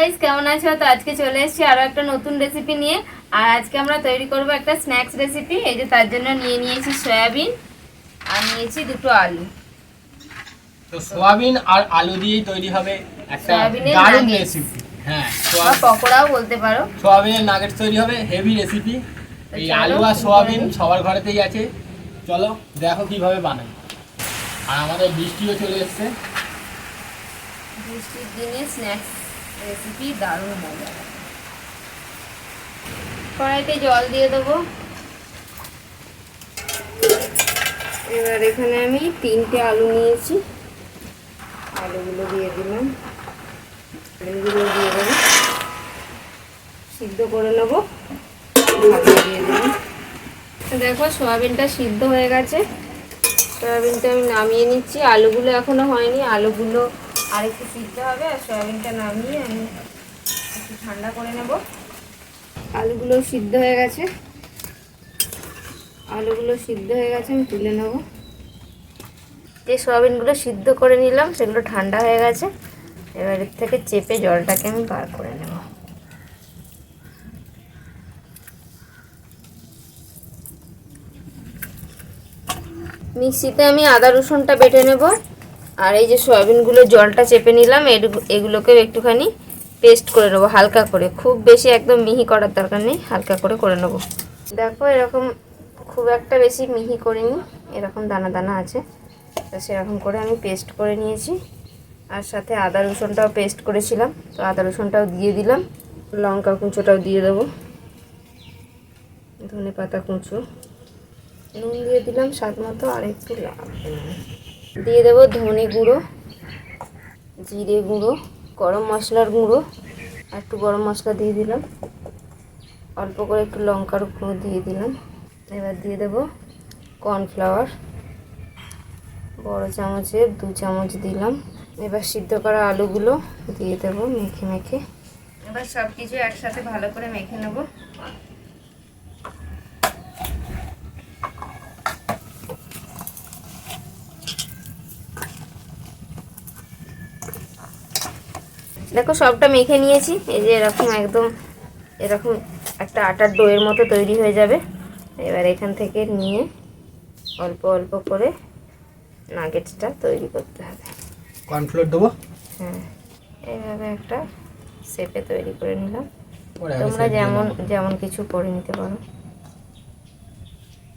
Guys, কেমন আছো? তো আজকে চলে এসেছি আরো একটা নতুন রেসিপি নিয়ে। আর আজকে আমরা তৈরি করব একটা স্ন্যাক্স রেসিপি। এই যে তার জন্য নিয়েছি সয়াবিন আর নিয়েছি দুটো আলু। তো সয়াবিন আর আলু দিয়েই তৈরি হবে একটা দারুণ রেসিপি। হ্যাঁ, পকোড়াও বলতে পারো। সয়াবিনের নাগেটস তৈরি হবে, হেভি রেসিপি। এই আলু আর সয়াবিন সবার ঘরেতেই আছে। চলো দেখো কিভাবে বানাই। আর আমাদের বৃষ্টিও চলে এসছে। বৃষ্টির দিনে স্ন্যাক্স রেসিপি দারুণ মজা। কড়াইতে জল দিয়ে দেবো। এবার এখানে আমি 3টে আলু নিয়েছি, আলুগুলো দিয়ে দিলাম। আলুগুলো দিয়ে দেবো, সিদ্ধ করে নেবো। দিয়ে দেবো। দেখো সয়াবিনটা সিদ্ধ হয়ে গেছে। সয়াবিনটা আমি নামিয়ে নিচ্ছি। আলুগুলো এখনো হয়নি, আলুগুলো আর একটু সিদ্ধ হবে। আর সয়াবিনটা নামিয়ে আমি একটু ঠান্ডা করে নেব। আলুগুলো সিদ্ধ হয়ে গেছে, আমি তুলে নেব। যে সয়াবিনগুলো সিদ্ধ করে নিলাম সেগুলো ঠান্ডা হয়ে গেছে। এবার এর থেকে চেপে জলটাকে আমি বার করে নেব। মিক্সিতে আমি আদা রসুনটা বেটে নেব। আর এই যে সয়াবিনগুলো জলটা চেপে নিলাম, এগুলোকে একটুখানি পেস্ট করে নেবো হালকা করে। খুব বেশি একদম মিহি করার দরকার নেই, হালকা করে নেব। দেখো এরকম খুব একটা বেশি মিহি করিনি, এরকম দানা দানা আছে। তো সেরকম করে আমি পেস্ট করে নিয়েছি। আর সাথে আদা রসুনটাও পেস্ট করেছিলাম, তো আদা রসুনটাও দিয়ে দিলাম। লঙ্কা কুঁচোটাও দিয়ে দেবো, ধনে পাতা কুঁচো, নুন দিয়ে দিলাম স্বাদ মতো। আর একটু দিয়ে দেবো ধনে গুঁড়ো, জিরে গুঁড়ো, গরম মশলার গুঁড়ো, আর একটু গরম মশলা দিয়ে দিলাম। অল্প করে একটু লঙ্কার গুঁড়ো দিয়ে দিলাম। এবার দিয়ে দেবো কর্নফ্লাওয়ার, বড় চামচের 2 চামচ দিলাম। এবার সিদ্ধ করা আলুগুলো দিয়ে দেবো মেখে। এবার সব কিছু একসাথে ভালো করে মেখে নেব। দেখো সবটা মেখে নিয়েছি। এই যে এরকম এরকম একটা আটার ডোয়ের মতো তৈরি হয়ে যাবে। এবার এখান থেকে নিয়ে অল্প অল্প করে নাগেটসটা তৈরি করতে হবে। কর্নফ্লোর দেবো। হ্যাঁ, এইভাবে একটা শেপে তৈরি করে নিলাম। তোমরা যেমন কিছু করে নিতে পারো।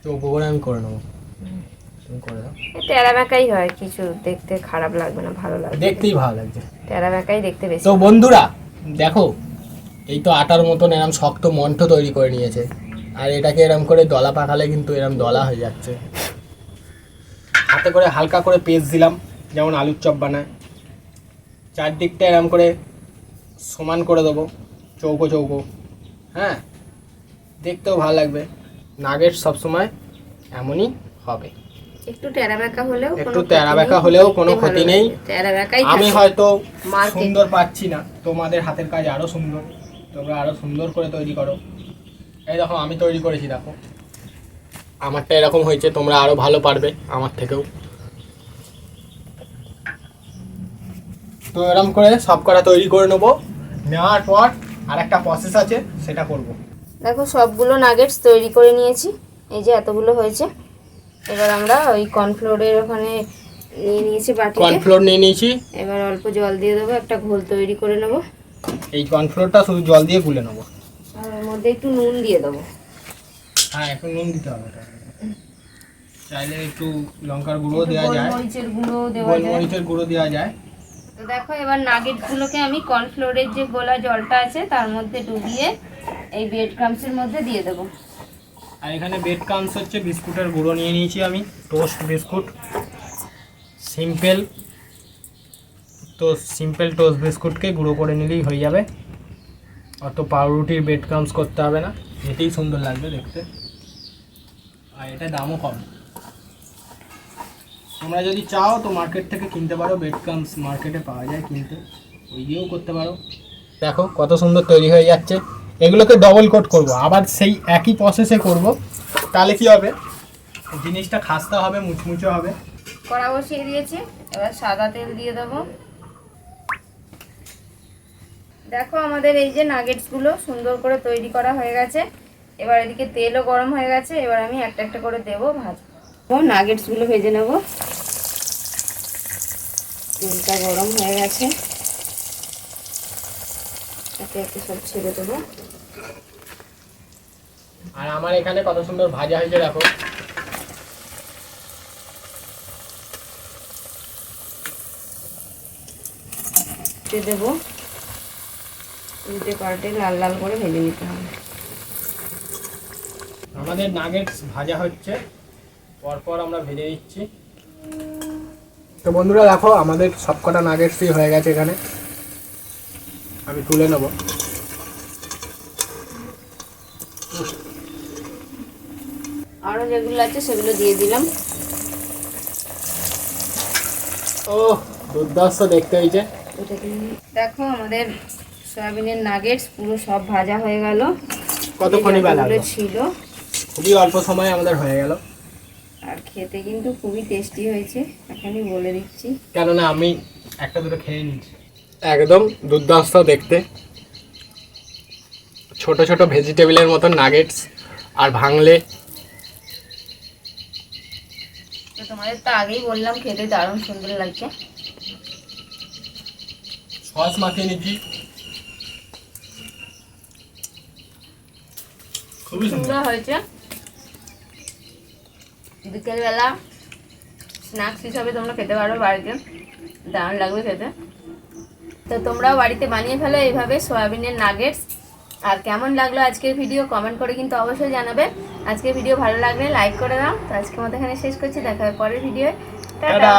তো উপরে আমি করে নেবো, তুমি করে দাও। টেরা বেঁকাই হয়, কিছু দেখতে খারাপ লাগবে না, ভালো লাগবে। দেখতেই ভালো লাগছে, টেরা বেঁকাই দেখতে বেশি। তো বন্ধুরা দেখো, এই তো আটার মতন এরম শক্ত মন্ঠ তৈরি করে নিয়েছে। আর এটাকে এরম করে দলা পাকালে কিন্তু এরম দলা হয়ে যাচ্ছে। হাতে করে হালকা করে পেস্ট দিলাম, যেমন আলুর চপ বানায়। চারদিকটা এরম করে সমান করে দেবো, চৌকো চৌকো। হ্যাঁ, দেখতেও ভালো লাগবে। নাগেট সবসময় এমনই হবে, একটু টেরা বেঁকা হলেও কোনো ক্ষতি নেই। আমি হয়তো সুন্দর পাচ্ছি না, তোমাদের হাতের কাজ আরো সুন্দর, তোমরা আরো সুন্দর করে তৈরি করো। এই দেখো আমি তৈরি করেছি, দেখো আমারটা এরকম হয়েছে, তোমরা আরো ভালো পারবে আমার থেকেও। তো এরকম করে সব কটা তৈরি করে নেবো। নেওয়ার পর আর একটা প্রসেস আছে, সেটা করব। দেখো সবগুলো নাগেটস তৈরি করে নিয়েছি, এই যে এতগুলো হয়েছে। এবার আমরা ওই কর্নফ্লোরের ওখানে নিয়ে নিয়েছি, বাটিতে কর্নফ্লোর নিয়ে নিয়েছি। এবার অল্প জল দিয়ে দেবো, একটা ঘোল তৈরি করে নেব। এই কর্নফ্লোরটা শুধু জল দিয়ে গুলে নেবো। আর এর মধ্যে একটু নুন দিয়ে দেবো। হ্যাঁ, একটু নুন দিতে হবে। চাইলে একটু লঙ্কার গুঁড়ো দেওয়া যায়, গোলমরিচের গুঁড়ো দেওয়া যায়। তো দেখো এবার নাগেটসগুলোকে আমি কর্নফ্লোরের যে গোলা জলটা আছে তার মধ্যে ডুবিয়ে এই ব্রেড ক্রাম্বসের মধ্যে দিয়ে দেবো। আর এখানে ব্রেড ক্রাম্বস হচ্ছে বিস্কুটের গুঁড়ো নিয়ে নিয়েছি আমি, টোস্ট বিস্কুট। সিম্পল টোস্ট বিস্কুটকে গুঁড়ো করে নিলেই হয়ে যাবে। অত পাউরুটির ব্রেড ক্রাম্বস করতে হবে না, এটাই সুন্দর লাগবে দেখতে। আর এটা দামও কম। তোমরা যদি চাও তো মার্কেট থেকে কিনতে পারো, ব্রেড ক্রাম্বস মার্কেটে পাওয়া যায় কিনতে, ওই দিয়েও করতে পারো। দেখো কত সুন্দর তৈরি হয়ে যাচ্ছে। এগুলোকে ডবল কোট করব, আবার সেই একই প্রসেসে করব। তাহলে কি হবে, জিনিসটা খাস্তা হবে, মুচমুচে হবে। কড়া বসিয়ে দিয়েছি, এবার সাদা তেল দিয়ে দেবো। দেখো আমাদের এই যে নাগেটসগুলো সুন্দর করে তৈরি করা হয়ে গেছে। এবার এদিকে তেলও গরম হয়ে গেছে, এবার আমি একটা একটা করে দেবো ভাজবো। নাগেটসগুলো ভেজে নেব। তেলটা গরম হয়ে গেছে, একে একে সব ছেড়ে দেবো। আর আমার এখানে কত সুন্দর ভাজা হয়েছে দেখো। দেবো, উল্টে পাল্টে লাল লাল করে ভেজে নিতে হবে। আমাদের নাগেটস ভাজা হচ্ছে, পরপর আমরা ভেজে দিচ্ছি। তো বন্ধুরা দেখো আমাদের সবকটা নাগেটসই হয়ে গেছে। এখানে আমি তুলে নেব। আরও যেগুলো আছে সেগুলো দিয়ে দিলাম। ও দুর্ধর্ষ দেখতে হয়েছে। দেখো আমাদের সয়াবিনের নাগেটস পুরো সব ভাজা হয়ে গেল। কতক্ষণই বেলা ছিল, খুবই অল্প সময়ে আমাদের হয়ে গেল। আর খেতে কিন্তু খুবই টেস্টি হয়েছে, এখনই বলে দিচ্ছি। কেননা আমি একটা দুটো খেয়ে নিচ্ছি। একদম দুর্ধর্ষ দেখতে, ছোট ছোট ভেজিটেবলের মতো নাগেটস, আর ভাঙলে তো তোমাদের তো আগেই বললাম খেতে দারুণ সুন্দর লাগছে। সস মাখিয়ে নিচ্ছি, খুবই সুন্দর হয়েছে। বিকেলবেলা স্ন্যাক্স হিসাবে তোমরা খেতে পারো বাড়িতে, দারুণ লাগবে খেতে। তো তোমরাও বাড়িতে বানিয়ে ফেলো এইভাবে সয়াবিনের নাগেটস। আর কেমন লাগলো আজকের ভিডিও কমেন্ট করে কিন্তু অবশ্যই জানাবে। আজকের ভিডিও ভালো লাগলে লাইক করে দাও। তো আজকের মতো এখানে শেষ করছি, দেখা হবে পরের ভিডিওয়ে। টাটা।